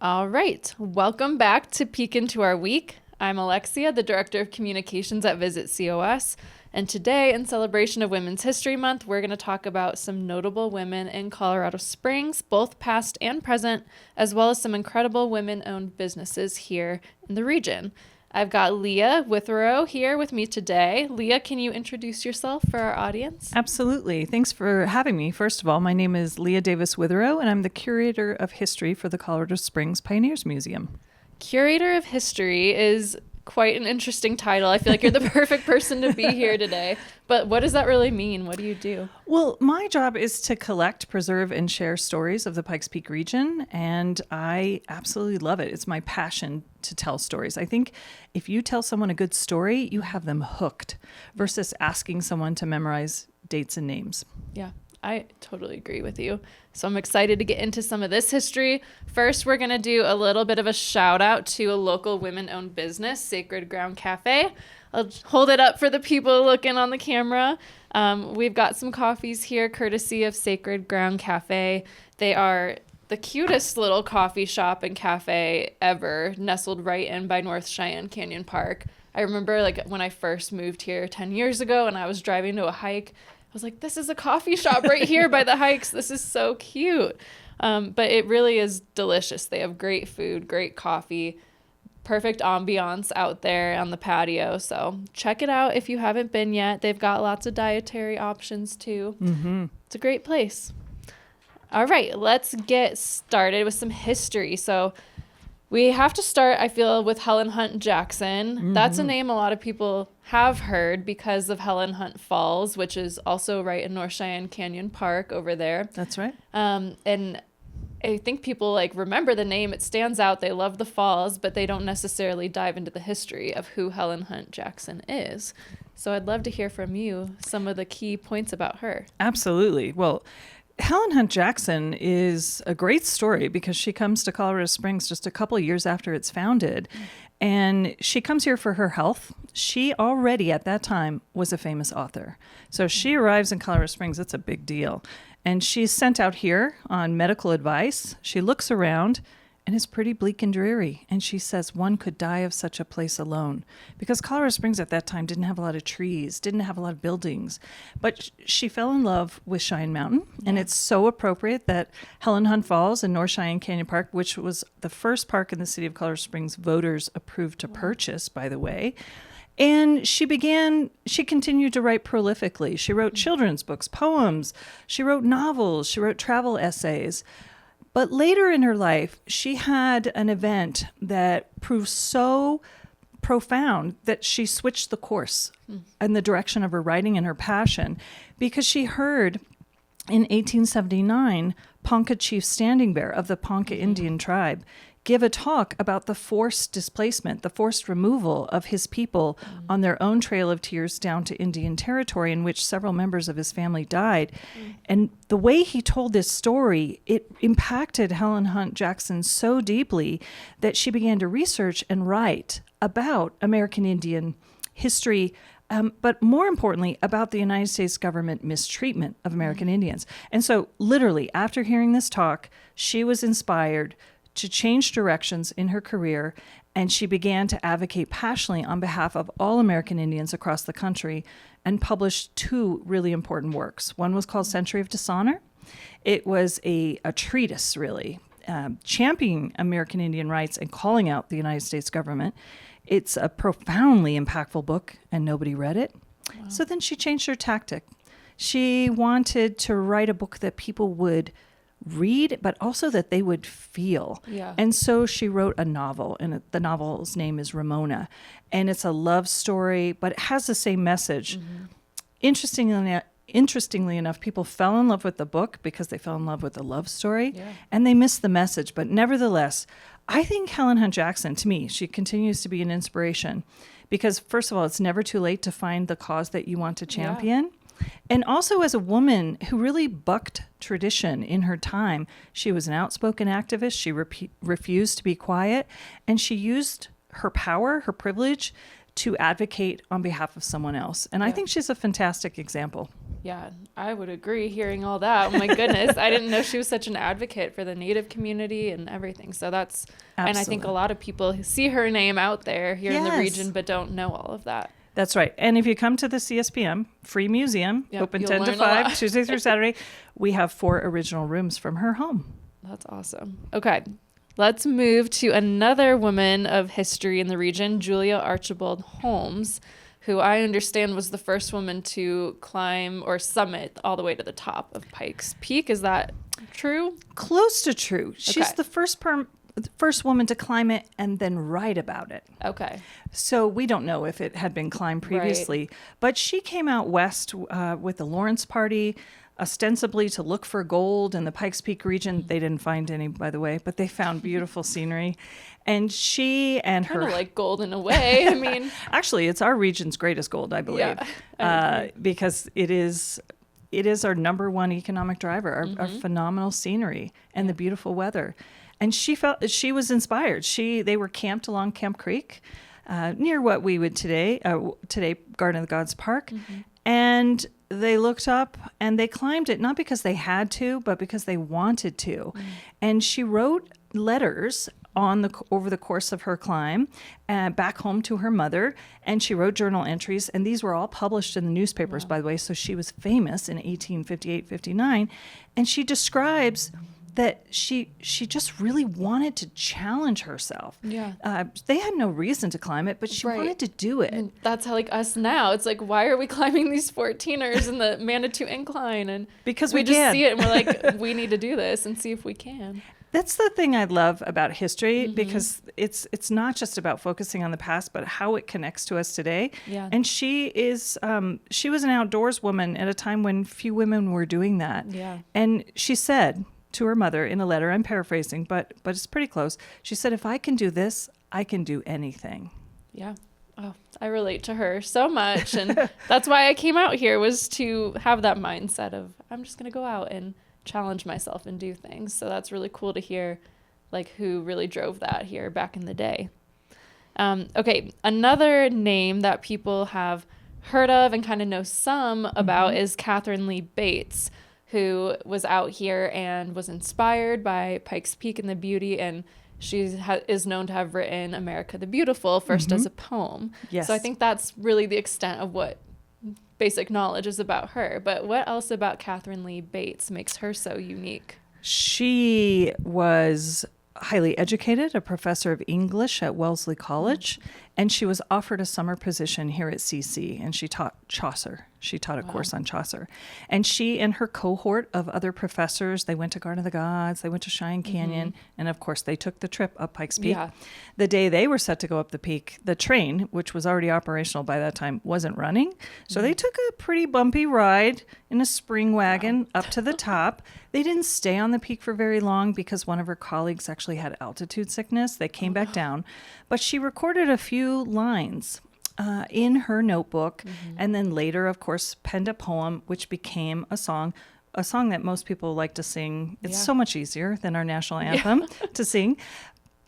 All right, welcome back to Peek Into Our Week. I'm Alexea, the Director of Communications at Visit COS, and today, in celebration of Women's History Month, we're going to talk about some notable women in Colorado Springs, both past and present, as well as some incredible women-owned businesses here in the region. I've got Leah Witherow here with me today. Leah, can you introduce yourself for our audience? Absolutely. Thanks for having me. First of all, my name is Leah Davis Witherow, and I'm the Curator of History for the Colorado Springs Pioneers Museum. Curator of History is quite an interesting title. I feel like you're the perfect person to be here today. But what does that really mean? What do you do? Well, my job is to collect, preserve, and share stories of the Pikes Peak region, and I absolutely love it. It's my passion to tell stories. I think if you tell someone a good story, you have them hooked versus asking someone to memorize dates and names. Yeah, I totally agree with you. So I'm excited to get into some of this history. First, we're going to do a little bit of a shout out to a local women-owned business, Sacred Ground Cafe. I'll hold it up for the people looking on the camera. We've got some coffees here, courtesy of Sacred Ground Cafe. They are the cutest little coffee shop and cafe ever, nestled right in by North Cheyenne Canyon Park. I remember when I first moved here 10 years ago and I was driving to a hike, I was like, this is a coffee shop right here by the hikes. This is so cute. But it really is delicious. They have great food, great coffee, perfect ambiance out there on the patio. So check it out if you haven't been yet. They've got lots of dietary options too. Mm-hmm. It's a great place. All right, let's get started with some history. So we have to start, I feel, with Helen Hunt Jackson. Mm-hmm. That's a name a lot of people have heard because of Helen Hunt Falls, which is also right in North Cheyenne Canyon Park over there. That's right. And I think people remember the name. It stands out. They love the falls, but they don't necessarily dive into the history of who Helen Hunt Jackson is. So I'd love to hear from you some of the key points about her. Absolutely. Well, Helen Hunt Jackson is a great story because she comes to Colorado Springs just a couple of years after it's founded. And she comes here for her health. She already at that time was a famous author. So she arrives in Colorado Springs. It's a big deal. And she's sent out here on medical advice. She looks around and it's pretty bleak and dreary. And she says one could die of such a place alone, because Colorado Springs at that time didn't have a lot of trees, didn't have a lot of buildings. But she fell in love with Cheyenne Mountain. And it's so appropriate that Helen Hunt Falls and North Cheyenne Canyon Park, which was the first park in the city of Colorado Springs voters approved to purchase, by the way. And she continued to write prolifically. She wrote children's books, poems, she wrote novels, she wrote travel essays. But later in her life, she had an event that proved so profound that she switched the course and the direction of her writing and her passion, because she heard in 1879 Ponca Chief Standing Bear of the Ponca Indian tribe give a talk about the forced displacement, the forced removal of his people on their own Trail of Tears down to Indian Territory, in which several members of his family died. And the way he told this story, it impacted Helen Hunt Jackson so deeply that she began to research and write about American Indian history, but more importantly, about the United States government mistreatment of American Indians. And so literally, after hearing this talk, she was inspired to change directions in her career, and she began to advocate passionately on behalf of all American Indians across the country and published two really important works. One was called Century of Dishonor. It was a treatise, really, championing American Indian rights and calling out the United States government. It's a profoundly impactful book, and nobody read it. Wow. So then she changed her tactic. She wanted to write a book that people would read, but also that they would feel. Yeah. And so she wrote a novel, and the novel's name is Ramona. And it's a love story, but it has the same message. Mm-hmm. Interestingly enough, people fell in love with the book because they fell in love with the love story, and they missed the message. But nevertheless, I think Helen Hunt Jackson, to me, she continues to be an inspiration because, first of all, it's never too late to find the cause that you want to champion. Yeah. And also as a woman who really bucked tradition in her time. She was an outspoken activist. She refused to be quiet, and she used her power, her privilege, to advocate on behalf of someone else. And I think she's a fantastic example. Yeah, I would agree hearing all that. Oh my goodness. I didn't know she was such an advocate for the Native community and everything. So that's, and I think a lot of people see her name out there here in the region, but don't know all of that. That's right. And if you come to the CSPM, free museum, open 10 to 5, Tuesday through Saturday, we have 4 original rooms from her home. That's awesome. Okay. Let's move to another woman of history in the region, Julia Archibald Holmes, who I understand was the first woman to climb or summit all the way to the top of Pikes Peak. Is that true? Close to true. She's the first woman to climb it and then write about it. Okay. So we don't know if it had been climbed previously, but she came out west with the Lawrence Party, ostensibly to look for gold in the Pikes Peak region. They didn't find any, by the way, but they found beautiful scenery. And she and her... Kind of like gold in a way. I mean... Actually, it's our region's greatest gold, I believe. Yeah, because it is our number one economic driver, our phenomenal scenery and the beautiful weather. And she felt she was inspired. They were camped along Kemp Creek, near what we would today Garden of the Gods Park. And they looked up and they climbed it, not because they had to, but because they wanted to. And she wrote letters over the course of her climb back home to her mother, and she wrote journal entries, and these were all published in the newspapers, by the way. So she was famous in 1858-59, and she describes that she just really wanted to challenge herself. Yeah. They had no reason to climb it, but she wanted to do it. And that's how, like, us now. It's like, why are we climbing these 14ers in the Manitou Incline? And because we just see it and we're like, we need to do this and see if we can. That's the thing I love about history, because it's not just about focusing on the past, but how it connects to us today. Yeah. And she was an outdoors woman at a time when few women were doing that. Yeah. And she said to her mother in a letter, I'm paraphrasing, but it's pretty close. She said, if I can do this, I can do anything. Yeah. Oh, I relate to her so much. And that's why I came out here, was to have that mindset of, I'm just going to go out and challenge myself and do things. So that's really cool to hear, like, who really drove that here back in the day. Okay. Another name that people have heard of and kind of know some about is Catherine Lee Bates, who was out here and was inspired by Pikes Peak and the beauty, and she is known to have written America the Beautiful first as a poem. Yes. So I think that's really the extent of what basic knowledge is about her. But what else about Catherine Lee Bates makes her so unique? She was highly educated, a professor of English at Wellesley College, and she was offered a summer position here at CC, and she taught Chaucer. She taught a course on Chaucer. And she and her cohort of other professors, they went to Garden of the Gods, they went to Cheyenne Canyon, and of course they took the trip up Pikes Peak. Yeah. The day they were set to go up the peak, the train, which was already operational by that time, wasn't running. So they took a pretty bumpy ride in a spring wagon up to the top. They didn't stay on the peak for very long because one of her colleagues actually had altitude sickness. They came back down, but she recorded a few lines in her notebook, and then later, of course, penned a poem, which became a song that most people like to sing. It's so much easier than our national anthem to sing.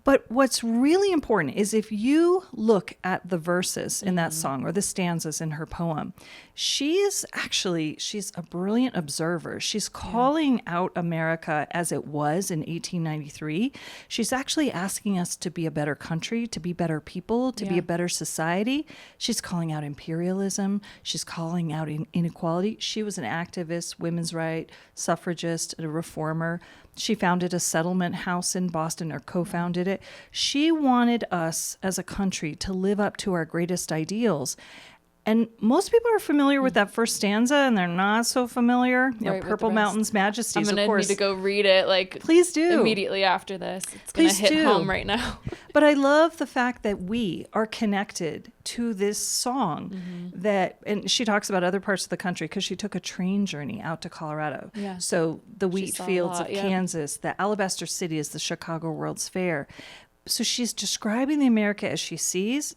But what's really important is if you look at the verses in that song or the stanzas in her poem, she's a brilliant observer. She's calling out America as it was in 1893. She's actually asking us to be a better country, to be better people, to be a better society. She's calling out imperialism. She's calling out inequality. She was an activist, women's rights, suffragist, a reformer. She founded a settlement house in Boston, or co-founded it. She wanted us as a country to live up to our greatest ideals. And most people are familiar with that first stanza, and they're not so familiar. Purple Mountain's Majesties, I'm of course. Need to go read it, like, please do, immediately after this. It's going to hit home right now. But I love the fact that we are connected to this song. And she talks about other parts of the country because she took a train journey out to Colorado. Yeah. So the wheat fields of Kansas, the Alabaster City is the Chicago World's Fair. So she's describing the America as she sees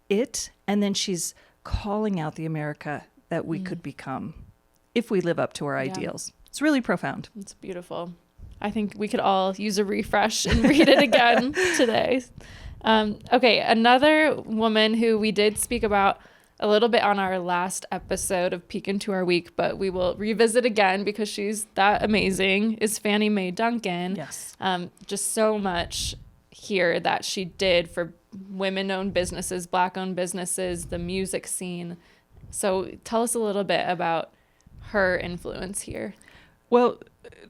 it, and then she's calling out the America that we could become if we live up to our ideals. It's really profound. It's beautiful. I think we could all use a refresh and read it again today. Okay, another woman who we did speak about a little bit on our last episode of Peek Into Our Week, but we will revisit again because she's that amazing, is Fannie Mae Duncan. Yes. Just so much here that she did for women-owned businesses, Black-owned businesses, the music scene. So tell us a little bit about her influence here. Well,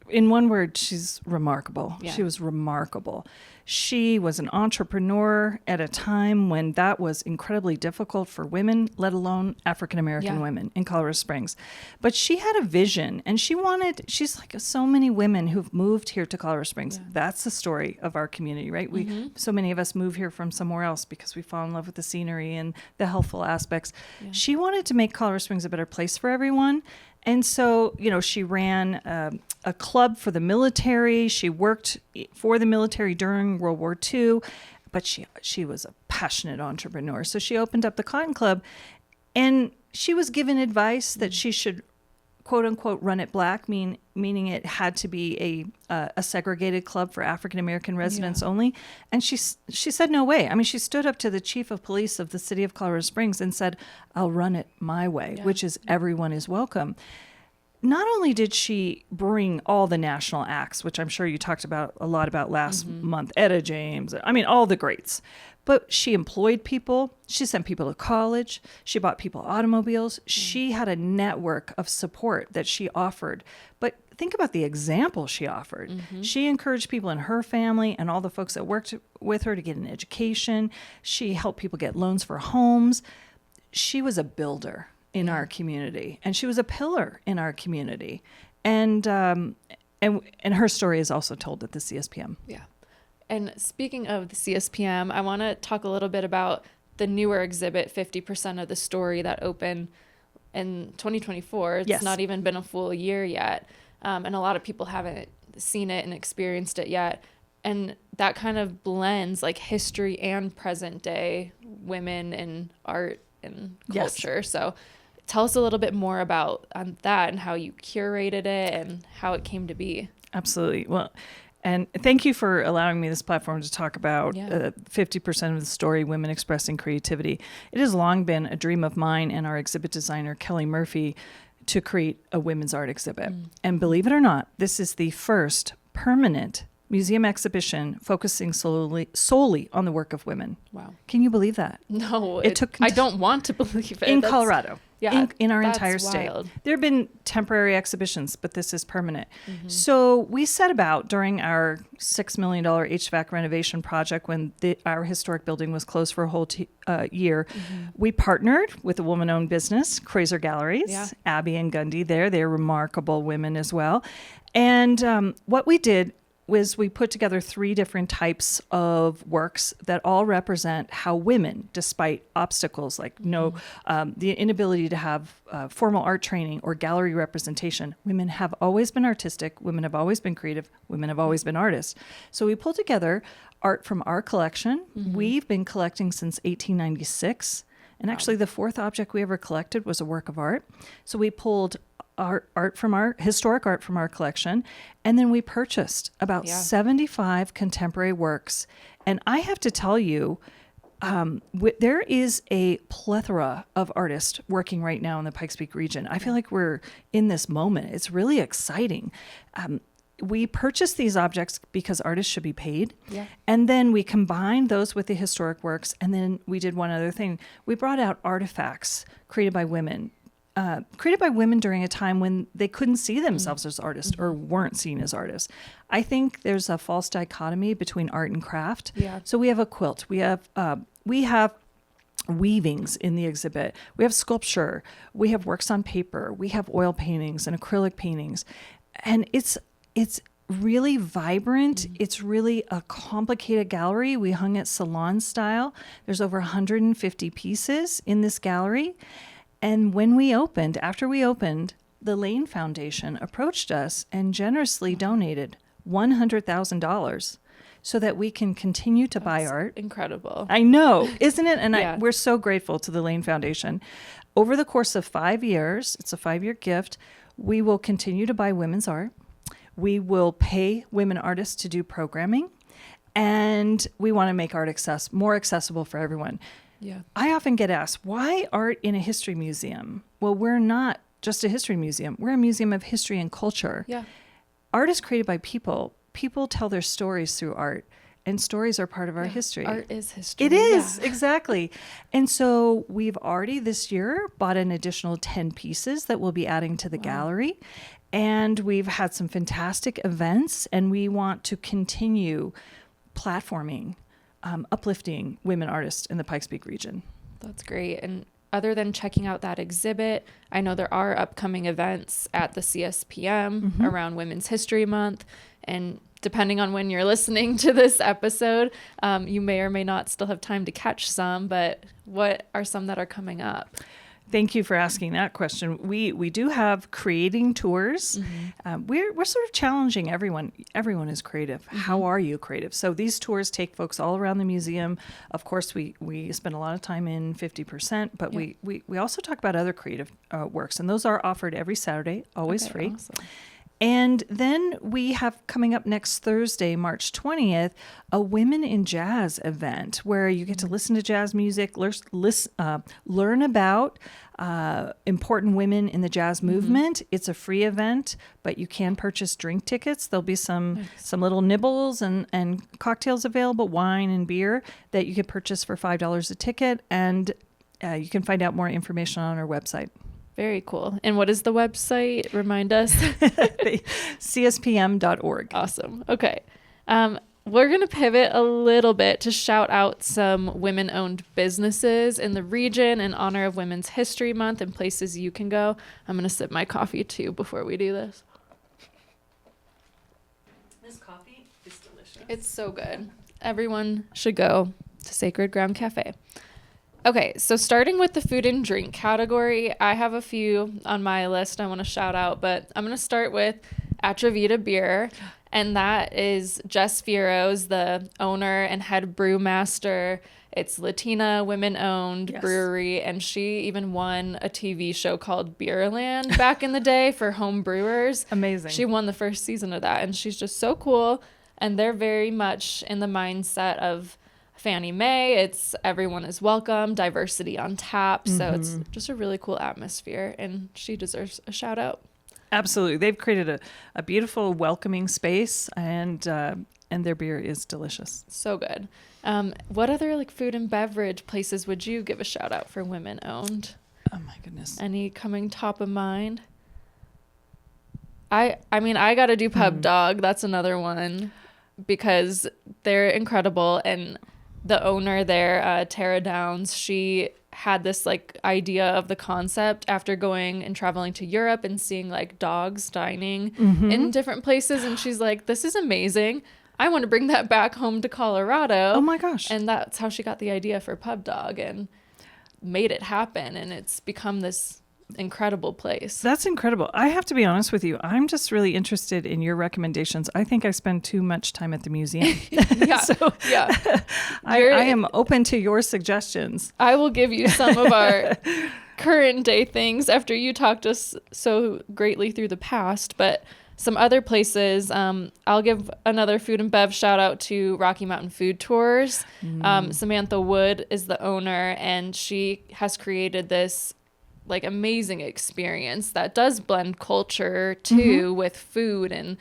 in one word, she's remarkable. Yeah. She was remarkable. She was an entrepreneur at a time when that was incredibly difficult for women, let alone African-American women in Colorado Springs. But she had a vision, and she's like so many women who've moved here to Colorado Springs. Yeah. That's the story of our community, right? So many of us move here from somewhere else because we fall in love with the scenery and the healthful aspects. Yeah. She wanted to make Colorado Springs a better place for everyone. And so, she ran a club for the military. She worked for the military during World War II, but she was a passionate entrepreneur. So she opened up the Cotton Club, and she was given advice that she should, quote unquote, run it black, meaning it had to be a segregated club for African American residents only. And she said no way. I mean, she stood up to the chief of police of the city of Colorado Springs and said, "I'll run it my way," which is everyone is welcome. Not only did she bring all the national acts, which I'm sure you talked about a lot about last month, Etta James, I mean, all the greats, but she employed people. She sent people to college. She bought people automobiles. She had a network of support that she offered. But think about the example she offered. She encouraged people in her family and all the folks that worked with her to get an education. She helped people get loans for homes. She was a builder in our community, and she was a pillar in our community, and her story is also told at the CSPM. Yeah, and speaking of the CSPM, I want to talk a little bit about the newer exhibit, 50% of the Story, that opened in 2024. It's not even been a full year yet, and a lot of people haven't seen it and experienced it yet. And that kind of blends like history and present day women in art and culture. So tell us a little bit more about that and how you curated it and how it came to be. Absolutely. Well, and thank you for allowing me this platform to talk about 50% of the Story, women expressing creativity. It has long been a dream of mine and our exhibit designer, Kelly Murphy, to create a women's art exhibit. And believe it or not, this is the first permanent museum exhibition focusing solely on the work of women. Wow. Can you believe that? No, I don't want to believe it. In Colorado. Yeah, in our entire state. Wild. There have been temporary exhibitions, but this is permanent. So we set about during our $6 million HVAC renovation project when our historic building was closed for a whole year. We partnered with a woman-owned business, Crazer Galleries, Abby and Gundy there. They're remarkable women as well. And what we did was we put together 3 different types of works that all represent how women, despite obstacles like the inability to have formal art training or gallery representation, women have always been artistic, women have always been creative, women have always been artists. So we pulled together art from our collection. We've been collecting since 1896. And actually the 4th object we ever collected was a work of art. So we pulled historic art from our collection, and then we purchased about 75 contemporary works. And I have to tell you, there is a plethora of artists working right now in the Pikes Peak region. I feel like we're in this moment. It's really exciting. We purchased these objects because artists should be paid. Yeah. And then we combined those with the historic works. And then we did one other thing. We brought out artifacts created by women during a time when they couldn't see themselves as artists or weren't seen as artists. I think there's a false dichotomy between art and craft. Yeah. So we have a quilt. We have weavings in the exhibit. We have sculpture. We have works on paper. We have oil paintings and acrylic paintings. And it's really vibrant. It's really a complicated gallery. We hung it salon style. There's over 150 pieces in this gallery. And after we opened, the Lane Foundation approached us and generously donated $100,000 so that we can continue to buy art. Incredible. I know, isn't it? And we're so grateful to the Lane Foundation. Over the course of 5 years, it's a 5-year gift, we will continue to buy women's art. We will pay women artists to do programming. And we want to make art more accessible for everyone. Yeah. I often get asked, why art in a history museum? Well, we're not just a history museum. We're a museum of history and culture. Yeah. Art is created by people. People tell their stories through art, and stories are part of our history. Art is history. It is, exactly. And so we've already this year bought an additional 10 pieces that we'll be adding to the gallery. And we've had some fantastic events, and we want to continue platforming, uplifting women artists in the Pikes Peak region. That's great. And other than checking out that exhibit, I know there are upcoming events at the CSPM around Women's History Month. And depending on when you're listening to this episode, you may or may not still have time to catch some. But what are some that are coming up? Thank you for asking that question. We do have creating tours. We're sort of challenging everyone. Everyone is creative. How are you creative? So these tours take folks all around the museum. Of course, we spend a lot of time in 50%, but we also talk about other creative works, and those are offered every Saturday, always free. Awesome. And then we have coming up next Thursday, March 20th, a Women in Jazz event where you get to listen to jazz music, learn about important women in the jazz movement. It's a free event, but you can purchase drink tickets. There'll be some little nibbles and cocktails available, wine and beer that you can purchase for $5 a ticket. And you can find out more information on our website. Very cool. And what is the website? Remind us. CSPM.org. Awesome. Okay. We're going to pivot a little bit to shout out some women-owned businesses in the region in honor of Women's History Month and places you can go. I'm going to sip my coffee too before we do this. This coffee is delicious. It's so good. Everyone should go to Sacred Ground Cafe. Okay, so starting with the food and drink category, I have a few on my list I want to shout out, but I'm going to start with Atrevida Beer, and that is Jess Fierro's the owner and head brewmaster. It's Latina women-owned brewery, and she even won a TV show called Beerland back in the day for home brewers. Amazing. She won the first season of that, and she's just so cool, and they're very much in the mindset of Fannie Mae. It's everyone is welcome, diversity on tap. So it's just a really cool atmosphere, and she deserves a shout out. Absolutely. They've created a beautiful, welcoming space, and their beer is delicious. So good. What other like food and beverage places would you give a shout out for women owned? Oh my goodness. Any coming top of mind? I mean, I got to do Pub Dog. That's another one because they're incredible, and the owner there, Tara Downs, she had this like idea of the concept after going and traveling to Europe and seeing like dogs dining in different places. And she's like, this is amazing. I want to bring that back home to Colorado. Oh my gosh. And that's how she got the idea for Pub Dog and made it happen. And it's become this incredible place. That's incredible. I have to be honest with you. I'm just really interested in your recommendations. I think I spend too much time at the museum. I am open to your suggestions. I will give you some of our current day things after you talked us so greatly through the past, but some other places, I'll give another food and bev shout out to Rocky Mountain Food Tours. Samantha Wood is the owner, and she has created this like amazing experience that does blend culture too with food, and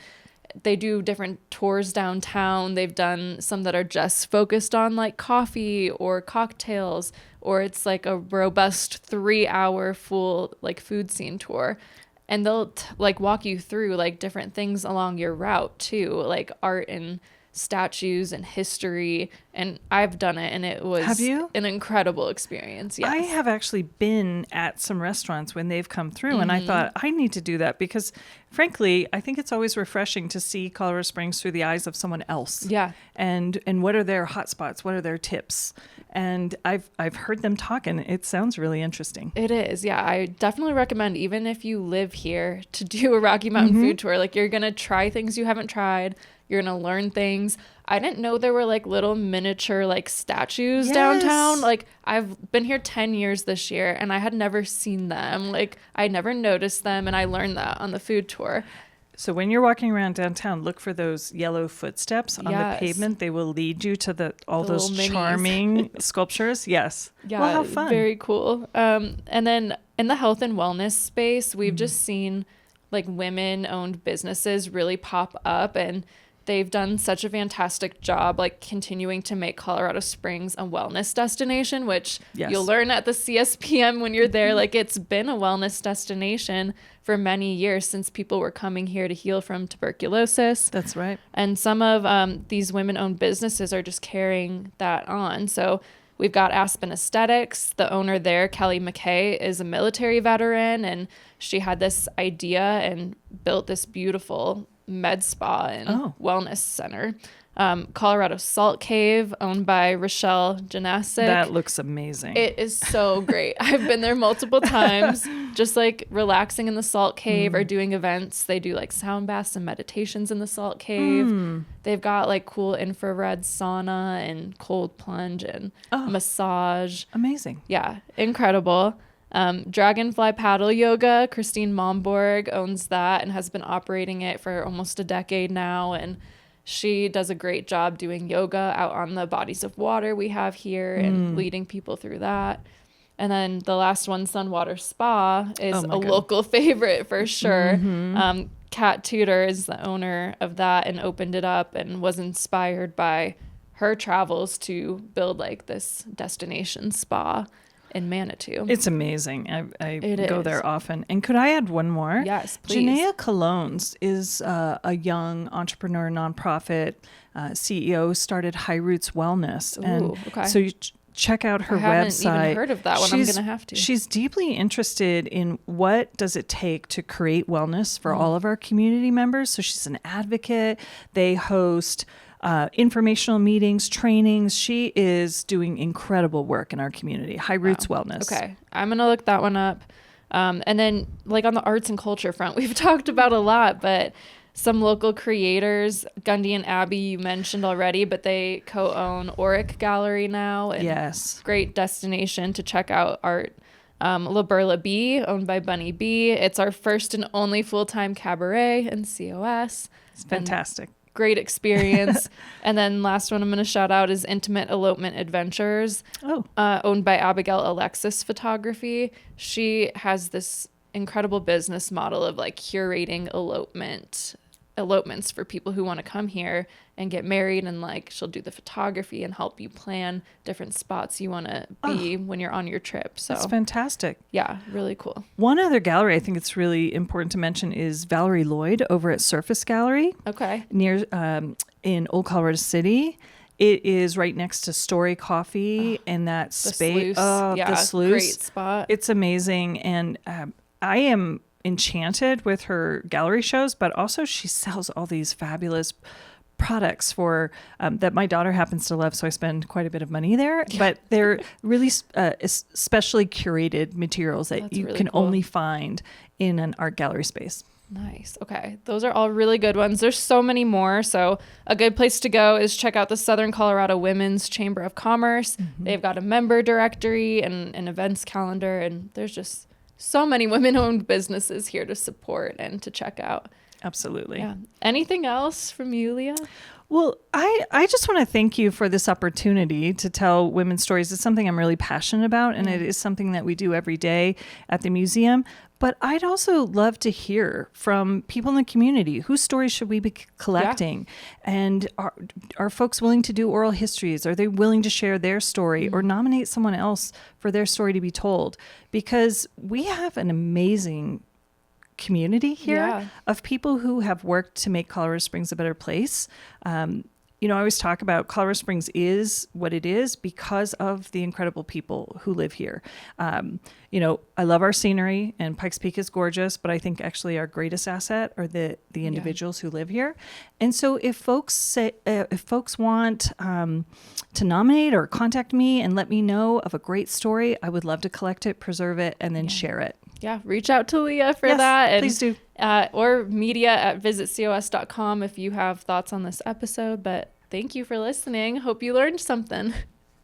they do different tours downtown. They've done some that are just focused on like coffee or cocktails, or it's like a robust 3-hour full like food scene tour, and they'll like walk you through like different things along your route too, like art and statues and history, and I've done it, and it was an incredible experience. Yes. I have actually been at some restaurants when they've come through, and I thought I need to do that because frankly I think it's always refreshing to see Colorado Springs through the eyes of someone else. And what are their hot spots, what are their tips, and I've heard them talk, and it sounds really interesting. It is. I definitely recommend, even if you live here, to do a Rocky Mountain food tour. Like, you're gonna try things you haven't tried. You're going to learn things. I didn't know there were like little miniature like statues downtown. Like, I've been here 10 years this year, and I had never seen them. Like, I never noticed them, and I learned that on the food tour. So when you're walking around downtown, look for those yellow footsteps on the pavement. They will lead you to all those charming sculptures. Yes. Yeah. Well, how fun. Very cool. And then in the health and wellness space, we've just seen like women-owned businesses really pop up, and they've done such a fantastic job like continuing to make Colorado Springs a wellness destination, which you'll learn at the CSPM when you're there. Like, it's been a wellness destination for many years since people were coming here to heal from tuberculosis. That's right. And some of these women-owned businesses are just carrying that on. So we've got Aspen Aesthetics. The owner there, Kelly McKay, is a military veteran, and she had this idea and built this beautiful med spa and wellness center. Colorado Salt Cave, owned by Rochelle Janasic. That looks amazing. It is so great. I've been there multiple times, just like relaxing in the salt cave or doing events. They do like sound baths and meditations in the salt cave. They've got like cool infrared sauna and cold plunge and massage. Amazing. Yeah, incredible. Dragonfly Paddle Yoga, Christine Momborg owns that and has been operating it for almost a decade now. And she does a great job doing yoga out on the bodies of water we have here and leading people through that. And then the last one, Sunwater Spa, is a local favorite for sure. Kat Tudor is the owner of that and opened it up and was inspired by her travels to build like this destination spa in Manitou. It's amazing. I go there often. And could I add one more? Yes, please. Janaea Colognes is a young entrepreneur, nonprofit CEO, started High Roots Wellness. So you check out her website. I haven't even heard of that one. I'm going to have to. She's deeply interested in what does it take to create wellness for all of our community members. So she's an advocate. They host informational meetings, trainings. She is doing incredible work in our community. High Roots Wellness. Okay. I'm going to look that one up. And then like on the arts and culture front, we've talked about a lot, but some local creators, Gundy and Abby, you mentioned already, but they co-own Auric Gallery now. And great destination to check out art. La Burla B, owned by Bunny B. It's our first and only full-time cabaret in COS. It's fantastic. Great experience. And then last one I'm going to shout out is Intimate Elopement Adventures, owned by Abigail Alexis Photography. She has this incredible business model of like curating elopements for people who want to come here and get married, and like she'll do the photography and help you plan different spots you want to be when you're on your trip. So that's fantastic. Yeah, really cool. One other gallery I think it's really important to mention is Valerie Lloyd over at Surface Gallery. Okay. Near in Old Colorado City. It is right next to Story Coffee in that space. The sluice. Great spot. It's amazing, and I am enchanted with her gallery shows, but also she sells all these fabulous products for that my daughter happens to love, so I spend quite a bit of money there. But they're really specially curated materials that you can only find in an art gallery space. Nice. Okay. Those are all really good ones. There's so many more. So a good place to go is check out the Southern Colorado Women's Chamber of Commerce. They've got a member directory and an events calendar, and there's just so many women-owned businesses here to support and to check out. Absolutely. Yeah. Anything else from you, Leah? Well, I just want to thank you for this opportunity to tell women's stories. It's something I'm really passionate about, and it is something that we do every day at the museum. But I'd also love to hear from people in the community. Whose stories should we be collecting? Yeah. And are folks willing to do oral histories? Are they willing to share their story or nominate someone else for their story to be told? Because we have an amazing community here of people who have worked to make Colorado Springs a better place. I always talk about Colorado Springs is what it is because of the incredible people who live here. I love our scenery, and Pikes Peak is gorgeous, but I think actually our greatest asset are the individuals who live here. And so if folks want to nominate or contact me and let me know of a great story, I would love to collect it, preserve it, and then share it. Yeah, reach out to Leah for that. And, please do. Or media@visitcos.com if you have thoughts on this episode. But thank you for listening. Hope you learned something.